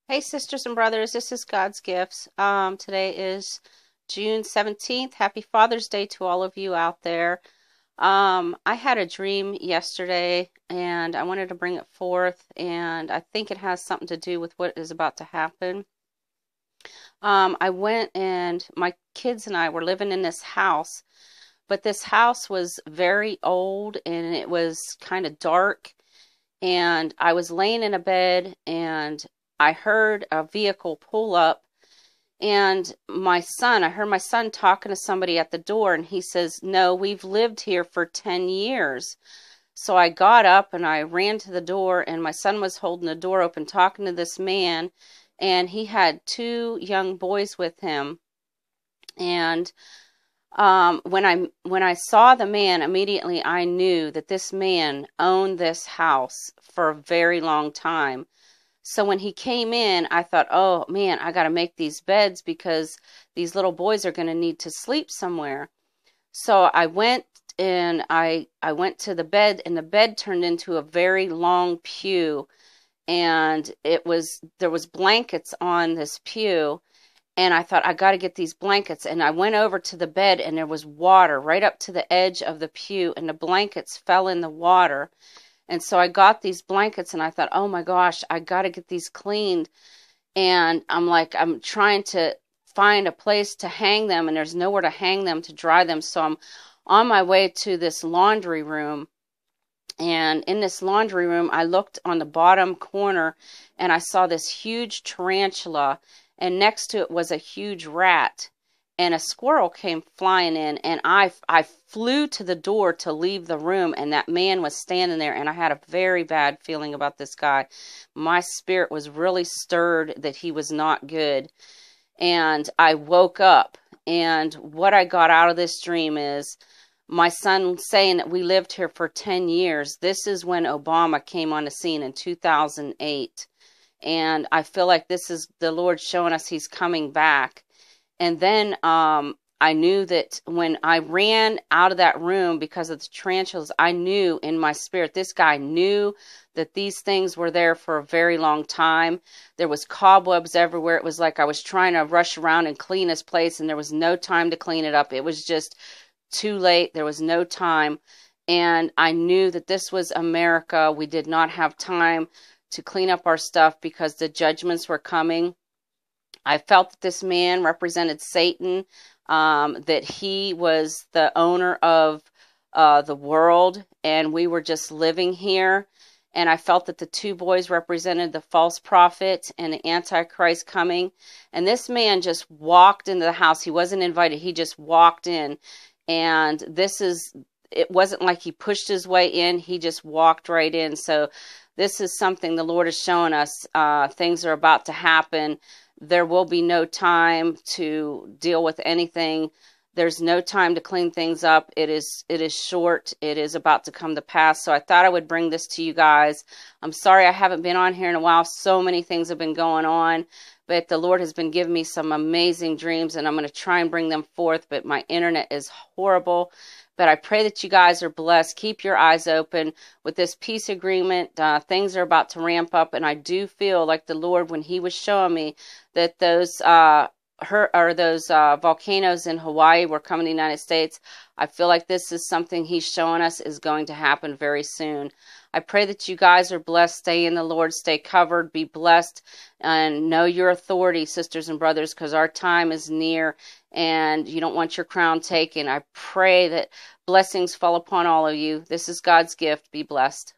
Hey, sisters and brothers, this is God's Gifts. Today is June 17th. Happy Father's Day to all of you out there. I had a dream yesterday and I wanted to bring it forth, and I think it has something to do with what is about to happen. I went and my kids and I were living in this house, but this house was very old and it was kind of dark. And I was laying in a bed and I heard a vehicle pull up, and I heard my son talking to somebody at the door, and he says, "No, we've lived here for 10 years." So I got up and I ran to the door, and my son was holding the door open talking to this man, and he had two young boys with him. And when I saw the man, immediately I knew that this man owned this house for a very long time. So when he came in, I thought, oh man, I got to make these beds because these little boys are going to need to sleep somewhere. So I went and I went to the bed, and the bed turned into a very long pew, and there was blankets on this pew, and I thought, I got to get these blankets. And I went over to the bed, and there was water right up to the edge of the pew, and the blankets fell in the water. And so I got these blankets, and I thought, oh my gosh, I got to get these cleaned. And I'm trying to find a place to hang them, and there's nowhere to hang them to dry them. So I'm on my way to this laundry room. And in this laundry room, I looked on the bottom corner, and I saw this huge tarantula, and next to it was a huge rat, and a squirrel came flying in, and I flew to the door to leave the room, and that man was standing there, and I had a very bad feeling about this guy. My spirit was really stirred that he was not good. And I woke up, and what I got out of this dream is my son saying that we lived here for 10 years. This is when Obama came on the scene in 2008. And I feel like this is the Lord showing us he's coming back. And then I knew that when I ran out of that room because of the tarantulas, I knew in my spirit, this guy knew that these things were there for a very long time. There was cobwebs everywhere. It was like I was trying to rush around and clean this place, and there was no time to clean it up. It was just too late. There was no time. And I knew that this was America. We did not have time to clean up our stuff because the judgments were coming. I felt that this man represented Satan, that he was the owner of the world, and we were just living here. And I felt that the two boys represented the false prophet and the Antichrist coming. And this man just walked into the house. He wasn't invited. He just walked in. And it wasn't like he pushed his way in. He just walked right in. So this is something the Lord is showing us. Things are about to happen. There will be no time to deal with anything. There's no time to clean things up. It is short. It is about to come to pass. So I thought I would bring this to you guys. I'm sorry I haven't been on here in a while. So many things have been going on. But the Lord has been giving me some amazing dreams, and I'm going to try and bring them forth. But my internet is horrible. But I pray that you guys are blessed. Keep your eyes open with this peace agreement. Things are about to ramp up, and I do feel like the Lord, when He was showing me that those volcanoes in Hawaii were coming to the United States, I feel like this is something He's showing us is going to happen very soon. I pray that you guys are blessed. Stay in the Lord. Stay covered. Be blessed. And know your authority, sisters and brothers, because our time is near, and you don't want your crown taken. I pray that blessings fall upon all of you. This is God's gift. Be blessed.